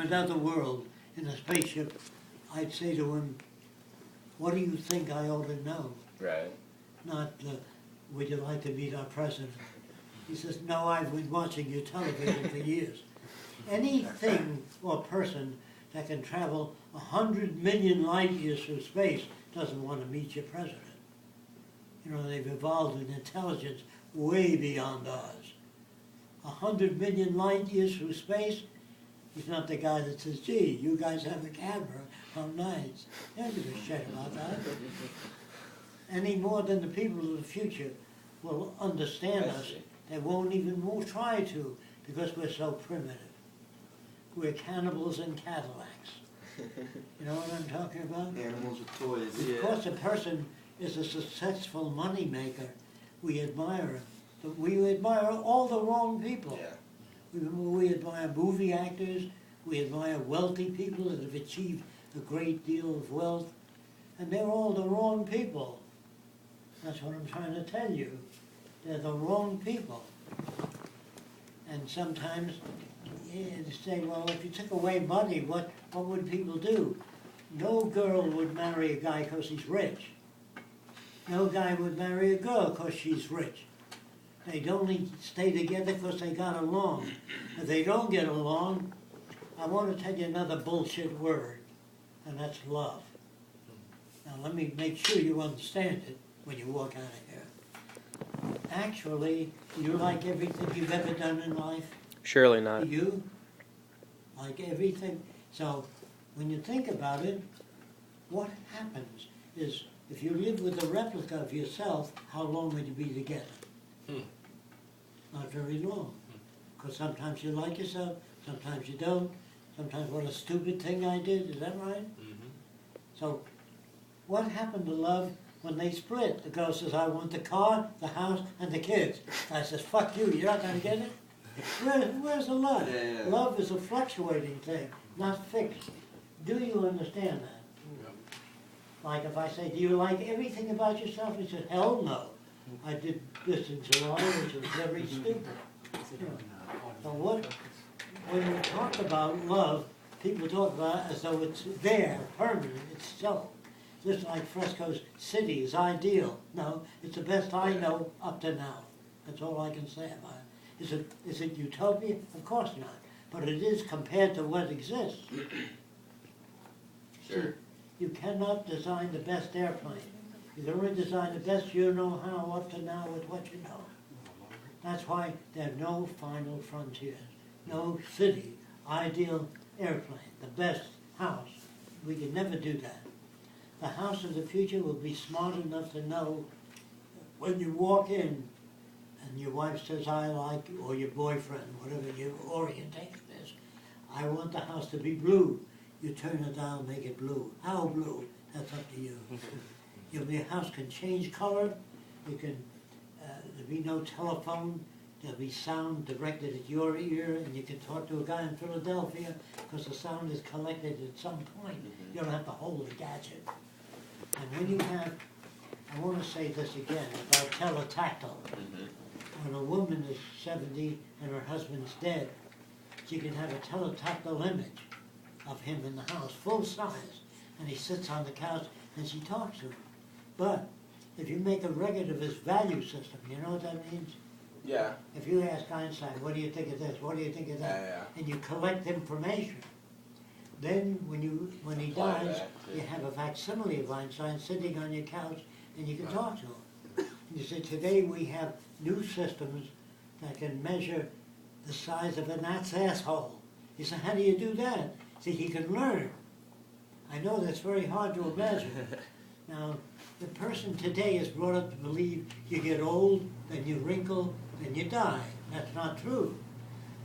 another world in a spaceship, I'd say to him, what do you think I ought to know? Right. Not, would you like to meet our president? He says, no, I've been watching your television for years. Anything or person that can travel 100 million light years through space doesn't want to meet your president. You know, they've evolved an intelligence way beyond ours. 100 million light years through space, he's not the guy that says, gee, you guys have a camera, how nice. They don't give a shit about that. Any more than the people of the future will understand us. They won't even try to, because we're so primitive. We're cannibals and Cadillacs. You know what I'm talking about? Animals with toys. Of course, a person is a successful money maker. We admire him. But we admire all the wrong people. Yeah. We admire movie actors. We admire wealthy people that have achieved a great deal of wealth. And they're all the wrong people. That's what I'm trying to tell you. They're the wrong people. And sometimes you say, well, if you took away money, what would people do? No girl would marry a guy because he's rich. No guy would marry a girl because she's rich. They'd only stay together because they got along. If they don't get along, I want to tell you another bullshit word, and that's love. Now let me make sure you understand it when you walk out of here. Actually, do you like everything you've ever done in life? Surely not. You like everything. So when you think about it, what happens is if you live with a replica of yourself, how long would you be together? Not very long. Because sometimes you like yourself, sometimes you don't. Sometimes, what a stupid thing I did, is that right? So what happened to love when they split? The girl says, I want the car, the house, and the kids. I says, fuck you, you're not going to get it? Where's the love? Yeah. Love is a fluctuating thing, not fixed. Do you understand that? Like if I say, do you like everything about yourself? He said, hell no. I did this in July, which was very stupid. You know. So when we talk about love, people talk about it as though it's there, permanent, it's so. Just like Fresco's city is ideal. No, it's the best I know up to now. That's all I can say about it. Is it utopia? Of course not. But it is compared to what exists. Sure. See, you cannot design the best airplane. You can only design the best you know how up to now with what you know. That's why there are no final frontiers, no city, ideal airplane, the best house. We can never do that. The house of the future will be smart enough to know when you walk in and your wife says, I like, or your boyfriend, whatever your orientation is, I want the house to be blue. You turn it down, make it blue. How blue? That's up to you. Your house can change color. You can, there'll be no telephone. There'll be sound directed at your ear, and you can talk to a guy in Philadelphia because the sound is collected at some point. You don't have to hold a gadget. And when you have, I want to say this again about teletactile. When a woman is 70 and her husband's dead, she can have a teletactile image of him in the house, full size, and he sits on the couch and she talks to him. But if you make a record of his value system, you know what that means? Yeah. If you ask Einstein, what do you think of this, what do you think of that, and you collect information, then when he Apply dies, that, you have a facsimile of Einstein sitting on your couch and you can talk to him. And you say, today we have new systems that can measure the size of a gnat's asshole. You say, how do you do that? See, he can learn. I know that's very hard to imagine. Now, the person today is brought up to believe you get old, then you wrinkle, then you die. That's not true.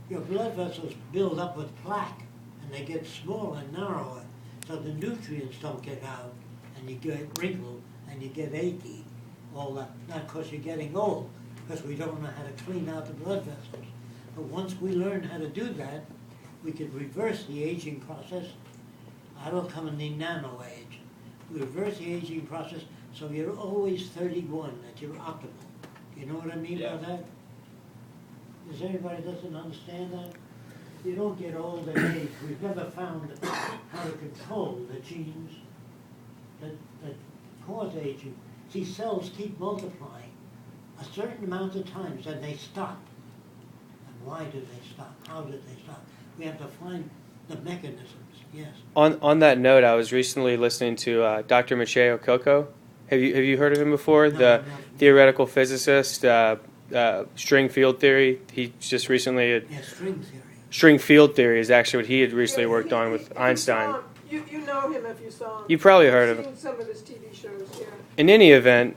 Your blood vessels build up with plaque, and they get smaller and narrower, so the nutrients don't get out, and you get wrinkled, and you get achy. All that, not because you're getting old, because we don't know how to clean out the blood vessels. But once we learn how to do that, we could reverse the aging process. I will come in the nano age. We reverse the aging process so you're always 31, that you're optimal. You know what I mean by that? Does anybody doesn't understand that? you don't get old in age. We've never found how to control the genes that cause aging. See, cells keep multiplying a certain amount of times and they stop. And why do they stop? How did they stop? We have to find the mechanisms, yes. On that note, I was recently listening to Dr. Michio Kaku. Have you heard of him before? No, The no. theoretical physicist, string field theory. He just recently Yeah, string theory. string field theory is actually what he had recently worked on with Einstein. You know him if you saw him. You probably heard of him. Seen some of his TV shows, yeah. In any event,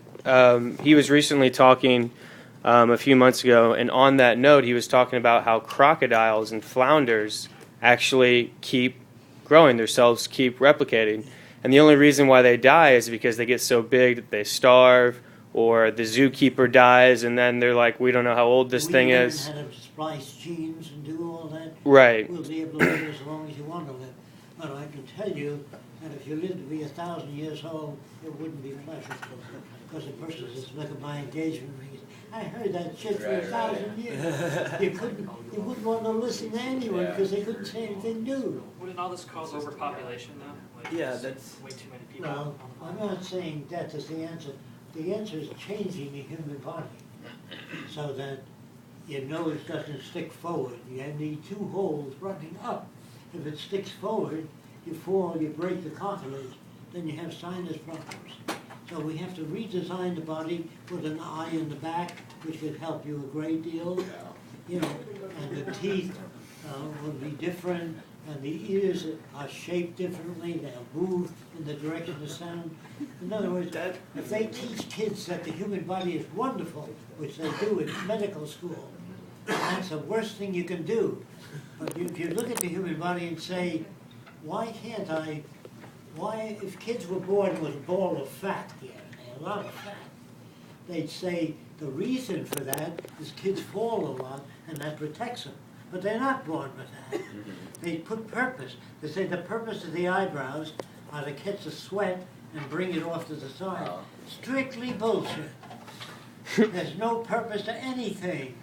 he was recently talking a few months ago, and on that note, he was talking about how crocodiles and flounders actually keep growing, their cells keep replicating. And the only reason why they die is because they get so big that they starve, or the zookeeper dies, and then they're like, we don't know how old this thing is. We learn how to splice genes and do all that. Right. We'll be able to live as long as you want to live. But I can tell you that if you live to be 1,000 years old, it wouldn't be pleasurable. Because the person is looking at my engagement rings. I heard that shit for 1,000 years. You wouldn't want to listen to anyone because they couldn't say anything new. Wouldn't all this cause overpopulation, though? Like, Yeah, there's that's- way too many people. No, I'm not saying that is the answer. The answer is changing the human body so that your nose doesn't stick forward. You need two holes running up. If it sticks forward, you fall, you break the cartilage, then you have sinus problems. So we have to redesign the body, put an eye in the back, which could help you a great deal. You know, and the teeth will be different, and the ears are shaped differently. They'll move in the direction of sound. In other words, if they teach kids that the human body is wonderful, which they do in medical school, that's the worst thing you can do. But if you look at the human body and say, why, if kids were born with a ball of fat here, a lot of fat, they'd say the reason for that is kids fall a lot and that protects them. But they're not born with that. They put purpose. They say the purpose of the eyebrows are to catch the sweat and bring it off to the side. Strictly bullshit. There's no purpose to anything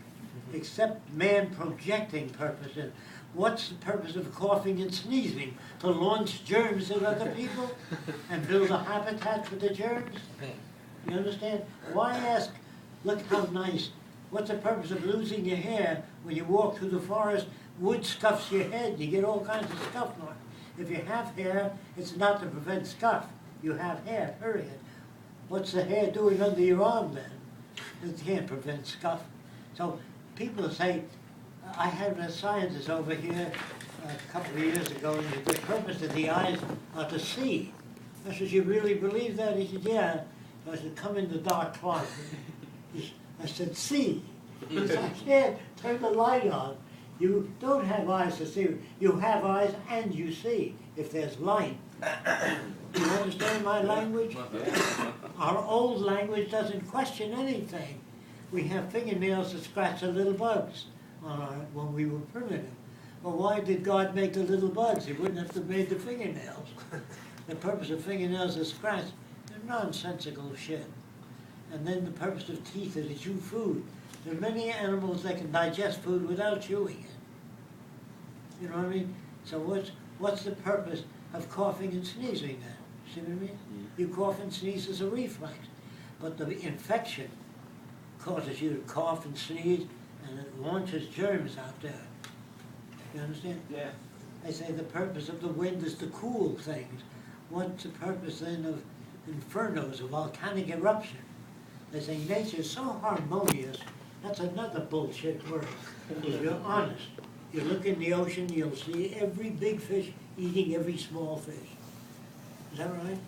except man projecting purpose. And what's the purpose of coughing and sneezing? To launch germs at other people and build a habitat for the germs? You understand? Why ask, look how nice. What's the purpose of losing your hair when you walk through the forest? Wood scuffs your head. You get all kinds of scuff marks. If you have hair, it's not to prevent scuff. You have hair, period. What's the hair doing under your arm then? It can't prevent scuff. So people say, I had a scientist over here a couple of years ago, and the purpose of the eyes are to see. I said, you really believe that? He said, yeah. So I said, come in the dark closet. I said, see. He said, I can't turn the light on. You don't have eyes to see. You have eyes and you see if there's light. You understand my language? Our old language doesn't question anything. We have fingernails to scratch the little bugs when we were primitive. Well, why did God make the little bugs? He wouldn't have to made the fingernails. The purpose of fingernails is scratch. They're nonsensical shit. And then the purpose of teeth is to chew food. There are many animals that can digest food without chewing it. You know what I mean? So what's the purpose of coughing and sneezing then? See what I mean? You cough and sneeze as a reflex. But the infection causes you to cough and sneeze, and it launches germs out there. You understand? Yeah. They say the purpose of the wind is to cool things. What's the purpose then of infernos, a volcanic eruption? They say nature is so harmonious. That's another bullshit word. If you're honest, you look in the ocean, you'll see every big fish eating every small fish. Is that right?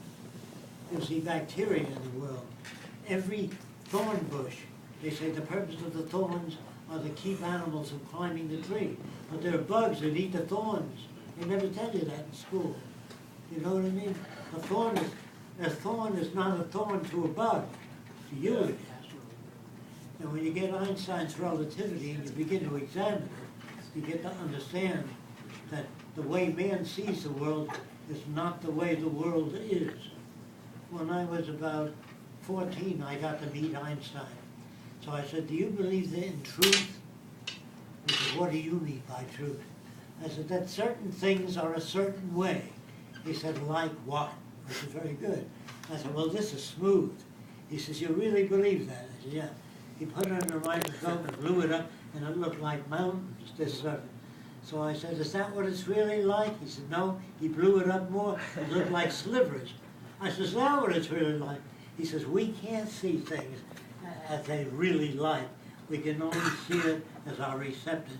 You'll see bacteria in the world. Every thorn bush, they say the purpose of the thorns are to keep animals from climbing the tree. But there are bugs that eat the thorns. They never tell you that in school. You know what I mean? A thorn is not a thorn to a bug. To you it is. And when you get Einstein's relativity and you begin to examine it, you get to understand that the way man sees the world is not the way the world is. When I was about 14, I got to meet Einstein. So I said, do you believe in truth? He said, what do you mean by truth? I said, that certain things are a certain way. He said, like what? Which is very good. I said, well, this is smooth. He says, you really believe that? I said, yeah. He put it under a microscope and blew it up, and it looked like mountains, this surface. So I said, is that what it's really like? He said, no. He blew it up more. It looked like slivers. I said, is that what it's really like? He says, we can't see things as they really like. We can only see it as our receptors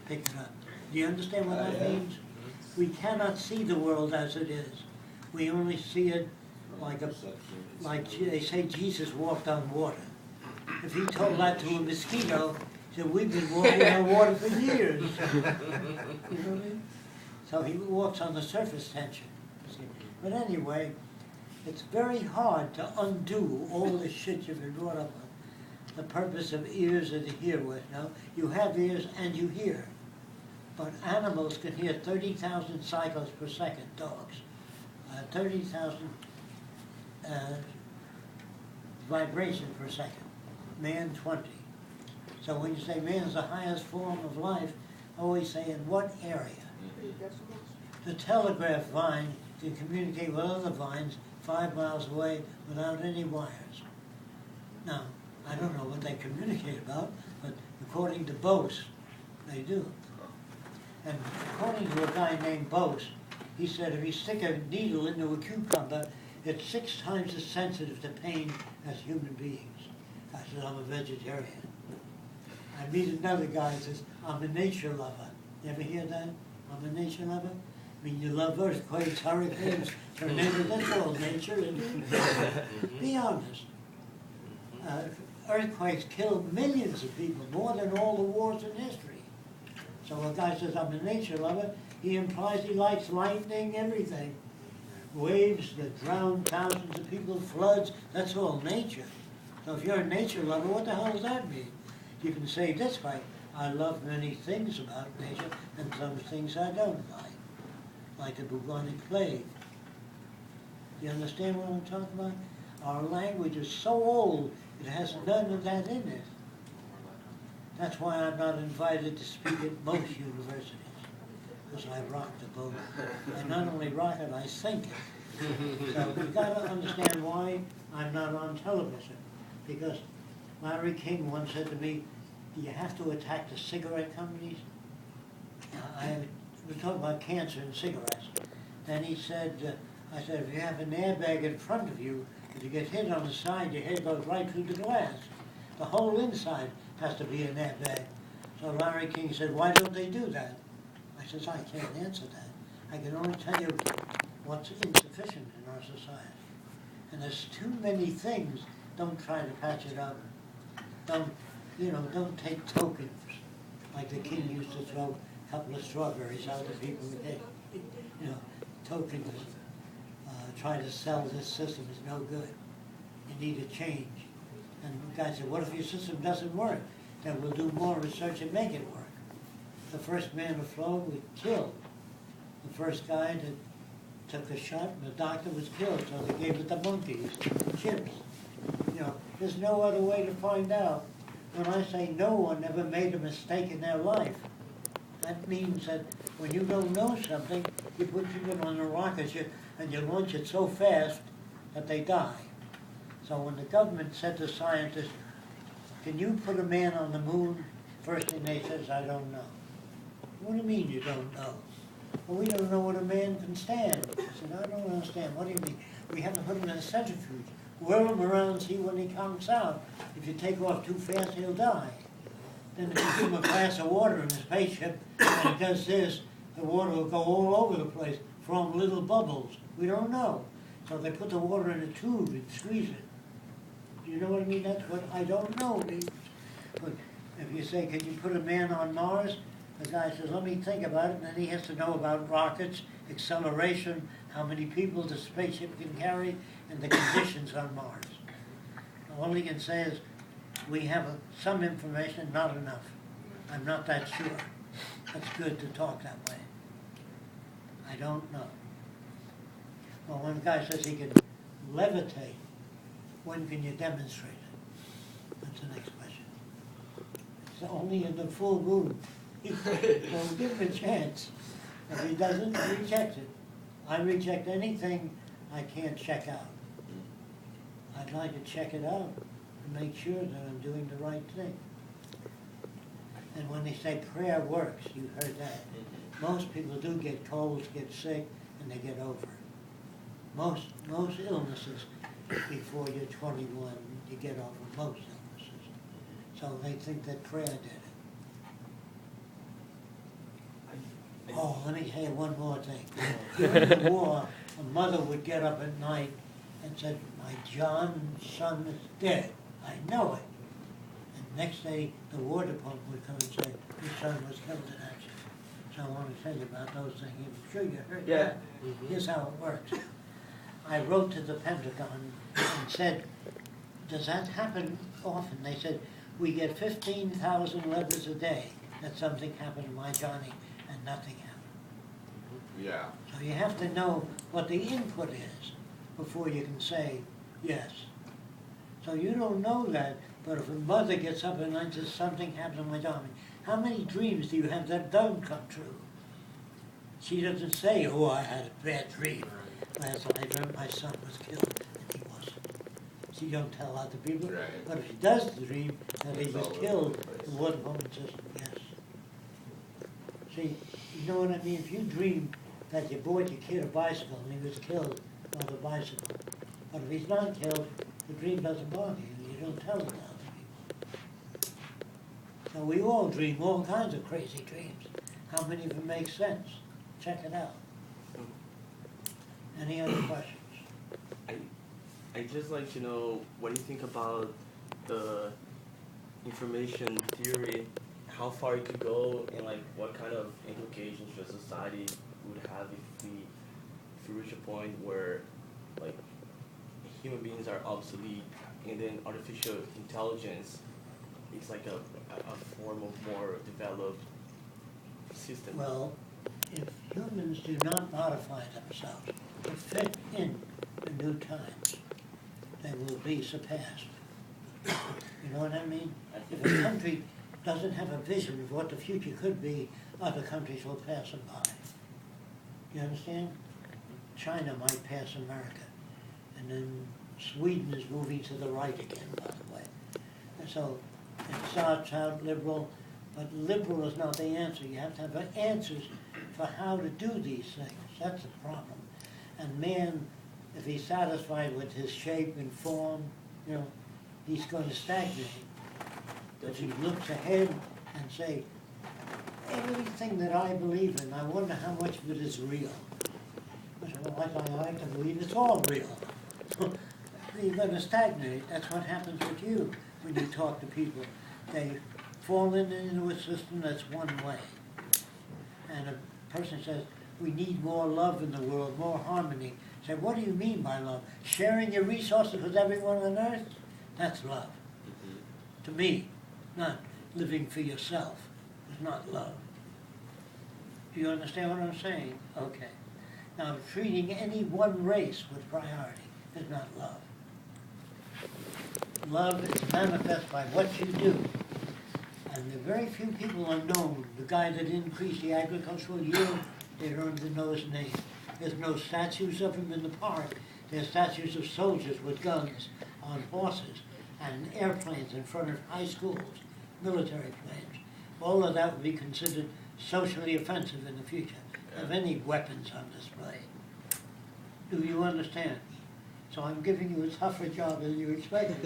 pick it up. Do you understand what that means? We cannot see the world as it is. We only see it like they say Jesus walked on water. If he told that to a mosquito, he said, we've been walking on water for years. You know what I mean? So he walks on the surface tension. But anyway, it's very hard to undo all the shit you've been brought up on. The purpose of ears are to hear with. Now, you have ears and you hear. But animals can hear 30,000 cycles per second, dogs. 30,000 vibrations per second. Man, 20. So when you say man's the highest form of life, I always say in what area? The telegraph vine can communicate with other vines 5 miles away without any wires. Now, I don't know what they communicate about, but according to Bose, they do. And according to a guy named Bose, he said if you stick a needle into a cucumber, it's 6 times as sensitive to pain as human beings. I said, I'm a vegetarian. I meet another guy who says, I'm a nature lover. You ever hear that? I'm a nature lover? I mean, you love earthquakes, hurricanes, tornadoes, that's all nature. Be honest. Earthquakes kill millions of people, more than all the wars in history. So a guy says, I'm a nature lover, he implies he likes lightning, everything. Waves that drown thousands of people, floods, that's all nature. So if you're a nature lover, what the hell does that mean? You can say this way, I love many things about nature, and some things I don't like the bubonic plague. Do you understand what I'm talking about? Our language is so old, it has none of that in it. That's why I'm not invited to speak at most universities, because I rock the boat. I not only rock it, I sink it. So you've got to understand why I'm not on television, because Larry King once said to me, do you have to attack the cigarette companies? We talk about cancer and cigarettes. Then he said, I said, if you have an airbag in front of you, if you get hit on the side, your head goes right through the glass. The whole inside has to be an airbag. So Larry King said, why don't they do that? I said, I can't answer that. I can only tell you what's insufficient in our society. And there's too many things. Don't try to patch it up. Don't take tokens. Like the king used to throw a couple of strawberries out to people who take, tokens. Try to sell this system is no good. You need a change. And the guy said, what if your system doesn't work? Then we'll do more research and make it work. The first man to flow was killed. The first guy that took a shot, and the doctor was killed, so they gave it to monkeys, chimps. There's no other way to find out. When I say no one ever made a mistake in their life, that means that when you don't know something, you put people on a rocket ship and you launch it so fast that they die. So when the government said to scientists, can you put a man on the moon? First thing they said is, I don't know. What do you mean you don't know? Well, we don't know what a man can stand. I said, I don't understand. What do you mean? We haven't put him in a centrifuge. Whirl him around, see when he comes out. If you take off too fast, he'll die. Then if you give him a glass of water in a spaceship and he does this, the water will go all over the place, from little bubbles. We don't know. So they put the water in a tube and squeeze it. Do you know what I mean? That's what I don't know means. But if you say, can you put a man on Mars? The guy says, let me think about it. And then he has to know about rockets, acceleration, how many people the spaceship can carry, and the conditions on Mars. All he can say is, we have some information, not enough. I'm not that sure. That's good to talk that way. I don't know. Well, when the guy says he can levitate, when can you demonstrate it? That's the next question. It's only in the full moon So give him a chance. If he doesn't, reject it. I reject anything I can't check out. I'd like to check it out and make sure that I'm doing the right thing. And when they say prayer works, you heard that. Most people do get colds, get sick, and they get over it. Most illnesses, before you're 21, you get over most illnesses. So they think that prayer did it. Oh, let me tell you one more thing. During the war, a mother would get up at night and said, my John's son is dead. I know it. And next day, the War Department would come and say, your son was killed in action. So I want to tell you about those things. I'm sure you heard that. Here's how it works. I wrote to the Pentagon and said, does that happen often? They said, we get 15,000 letters a day that something happened to my Johnny and nothing happened. Yeah. So you have to know what the input is before you can say yes. So you don't know that, but if a mother gets up at night and says something happened to my Johnny, how many dreams do you have that don't come true? She doesn't say, oh, I had a bad dream last night, I dreamt my son was killed, and he wasn't. She don't tell other people, Right. but if she does dream that he It's was all killed, over the place. the one woman says, yes. See, you know what I mean? If you dream that you bought your kid a bicycle and he was killed by the bicycle, but if he's not killed, the dream doesn't bother you, you don't tell it to other people. So we all dream all kinds of crazy dreams. How many of them make sense? Check it out. Any other questions? I just like to know what do you think about the information theory, how far it could go, and like what kind of implications for society would have if we reach a point where like human beings are obsolete and then artificial intelligence is like a form of more developed system. Well, if humans do not modify themselves to fit in the new times, they will be surpassed. You know what I mean? If a country doesn't have a vision of what the future could be, other countries will pass them by. You understand? China might pass America, and then Sweden is moving to the right again, by the way. And so it starts out liberal, but liberal is not the answer. You have to have answers for how to do these things. That's the problem. And man, if he's satisfied with his shape and form, you know, he's going to stagnate. If he looks ahead and say, everything that I believe in, I wonder how much of it is real. I said, well, I like to believe it's all real. You're going to stagnate. That's what happens with you when you talk to people. They fall into a system that's one way. And a person says, we need more love in the world, more harmony. Say, what do you mean by love? Sharing your resources with everyone on earth? That's love. To me, not living for yourself. It's not love. Do you understand what I'm saying? Okay. Now, treating any one race with priority is not love. Love is manifest by what you do. And the very few people are known. The guy that increased the agricultural yield, they don't even know his name. There's no statues of him in the park. There's statues of soldiers with guns on horses and airplanes in front of high schools, military planes. All of that would be considered socially offensive in the future. Have any weapons on display. Do you understand? So I'm giving you a tougher job than you expected.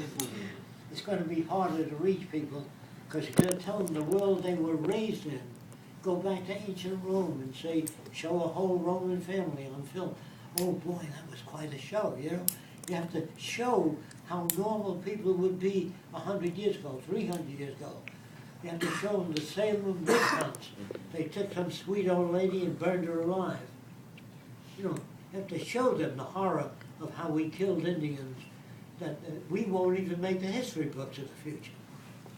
It's going to be harder to reach people because you're going to tell them the world they were raised in. Go back to ancient Rome and say, show a whole Roman family on film. Oh boy, that was quite a show, you know? You have to show how normal people would be 100 years ago, 300 years ago. You have to show them the Salem witch hunts. They took some sweet old lady and burned her alive. You know, you have to show them the horror of how we killed Indians, that we won't even make the history books of the future.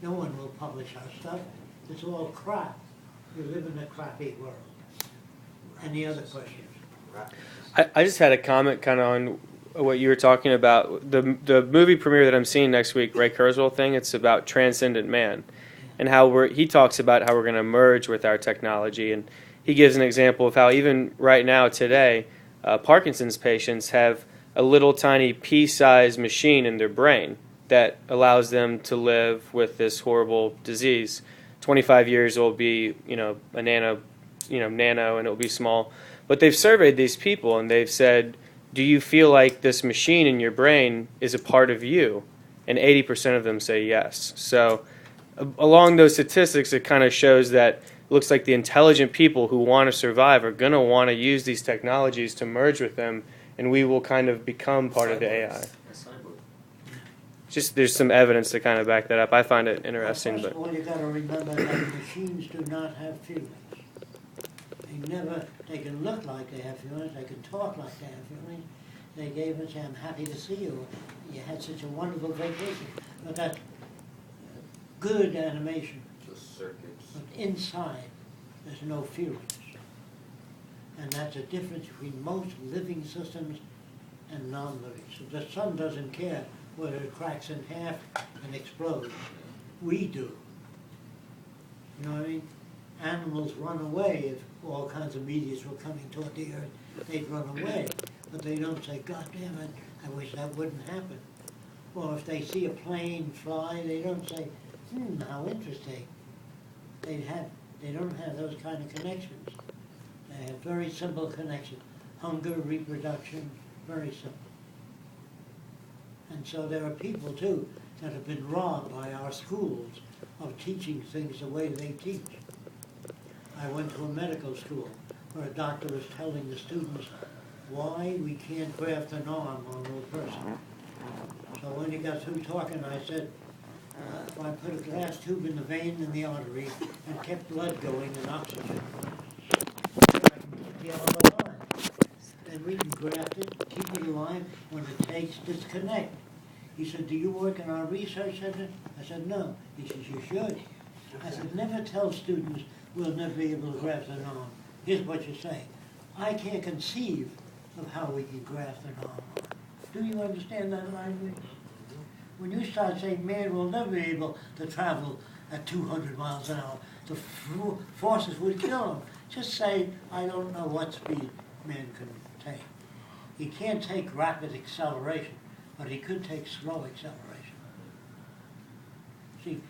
No one will publish our stuff. It's all crap. We live in a crappy world. Any other questions? I just had a comment kind of on what you were talking about. The movie premiere that I'm seeing next week, Ray Kurzweil thing, it's about transcendent man. and how he talks about how we're going to merge with our technology. And he gives an example of how even right now today, Parkinson's patients have a little tiny pea-sized machine in their brain that allows them to live with this horrible disease. 25 years will be, a nano, and it'll be small. But they've surveyed these people and they've said, do you feel like this machine in your brain is a part of you? And 80% of them say yes. So along those statistics, it kind of shows that it looks like the intelligent people who want to survive are going to want to use these technologies to merge with them, and we will kind of become part of the AI. Just there's some evidence to kind of back that up. I find it interesting. First of all, you got to remember that machines do not have feelings. They can look like they have feelings, they can talk like they have feelings. They gave us, I'm happy to see you. You had such a wonderful vacation. But that's good animation. Just circuits. But inside, there's no feelings. And that's a difference between most living systems and non-living. So the sun doesn't care whether it cracks in half and explodes. We do. You know what I mean? Animals run away if all kinds of meteors were coming toward the earth. They'd run away. But they don't say, God damn it, I wish that wouldn't happen. Or if they see a plane fly, they don't say, how interesting. They don't have those kind of connections. They have very simple connections. Hunger, reproduction, very simple. And so there are people, too, that have been robbed by our schools of teaching things the way they teach. I went to a medical school where a doctor was telling the students why we can't graft an arm on a person. So when he got through talking, I said, if I put a glass tube in the vein and the artery and kept blood going and oxygen, I can keep the arm alive. Then we can graft it, keep it alive. When it takes, disconnect. He said, do you work in our research center? I said, no. He says, you should. I said, never tell students we'll never be able to graft an arm. Here's what you say. I can't conceive of how we can graft an arm. Do you understand that language? When you start saying man will never be able to travel at 200 miles an hour, the forces would kill him. Just say, I don't know what speed man can take. He can't take rapid acceleration, but he could take slow acceleration. See,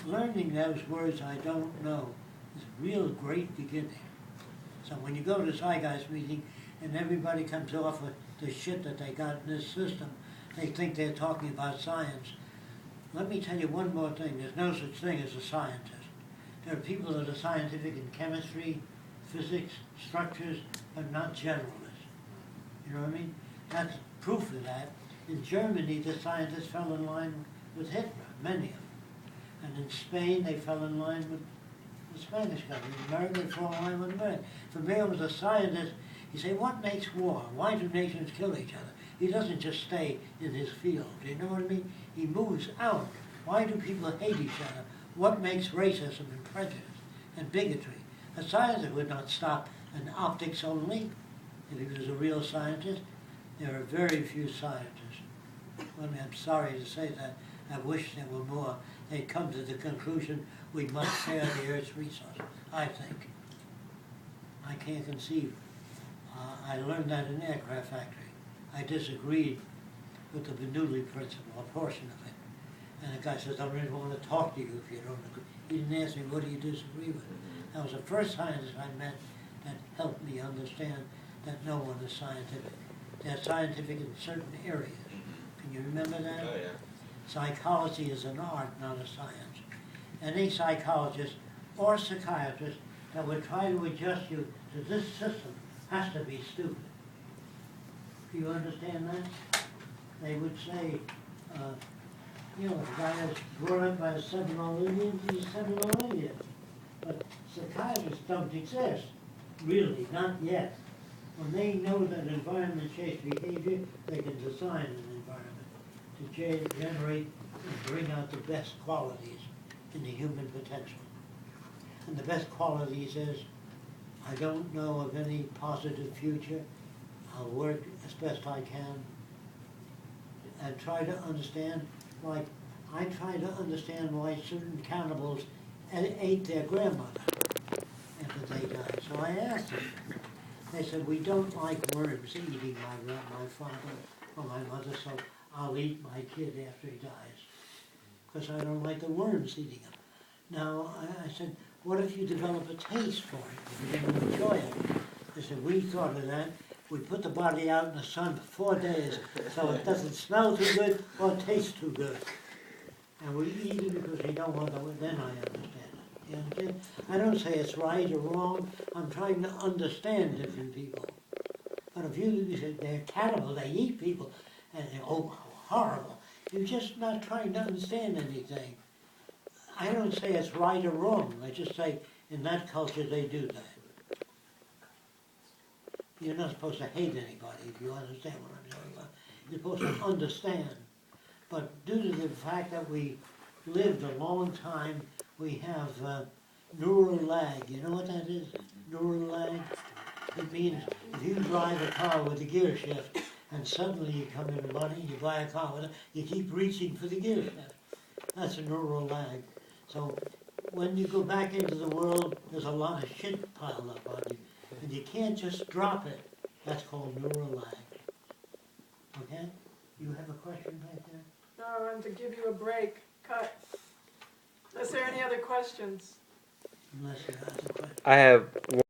learning those words I don't know is a real great beginning. So when you go to a Zeitgeist meeting and everybody comes off with the shit that they got in this system, they think they're talking about science. Let me tell you one more thing. There's no such thing as a scientist. There are people that are scientific in chemistry, physics, structures, but not generalists. You know what I mean? That's proof of that. In Germany, the scientists fell in line with Hitler, many of them. And in Spain, they fell in line with the Spanish government. In America, they fell in line with America. For me, as a scientist, you say, what makes war? Why do nations kill each other? He doesn't just stay in his field. You know what I mean? He moves out. Why do people hate each other? What makes racism and prejudice and bigotry? A scientist would not stop in optics only. If he was a real scientist, there are very few scientists. I mean, I'm sorry to say that. I wish there were more. They'd come to the conclusion we must share the Earth's resources, I think. I can't conceive. I learned that in an aircraft factory. I disagreed with the Bernoulli principle, a portion of it. And the guy says, I don't really want to talk to you if you don't agree. He didn't ask me, what do you disagree with? That was the first scientist I met that helped me understand that no one is scientific. They're scientific in certain areas. Can you remember that? Oh, yeah. Psychology is an art, not a science. Any psychologist or psychiatrist that would try to adjust you to this system has to be stupid. Do you understand that? They would say, the guy that's brought up by a Seminole Indian, he's a Seminole Indian. But psychiatrists don't exist, really, not yet. When they know that environment shapes behavior, they can design an environment to generate and bring out the best qualities in the human potential. And the best qualities is, I don't know of any positive future. I'll work as best I can and try to understand, like, I try to understand why certain cannibals ate their grandmother after they died. So I asked them. They said, we don't like worms eating my father or my mother, so I'll eat my kid after he dies. Because I don't like the worms eating him. Now, I said, what if you develop a taste for it, if you didn't enjoy it? They said, we thought of that. We put the body out in the sun for 4 days so it doesn't smell too good or taste too good. And we eat it because we don't want to, then I understand it. You understand? I don't say it's right or wrong. I'm trying to understand different people. But if you say they're cannibal, they eat people, and they oh, horrible. You're just not trying to understand anything. I don't say it's right or wrong. I just say in that culture they do that. You're not supposed to hate anybody if you understand what I'm talking about. You're supposed to understand. But due to the fact that we lived a long time, we have neural lag. You know what that is? Neural lag? It means if you drive a car with a gear shift and suddenly you come into money, you buy a car with it, you keep reaching for the gear shift. That's a neural lag. So when you go back into the world, there's a lot of shit piled up on you. And you can't just drop it. That's called neural lag. Okay? You have a question back there? No, and to give you a break, cut. Is there any other questions? Unless you have a question. I have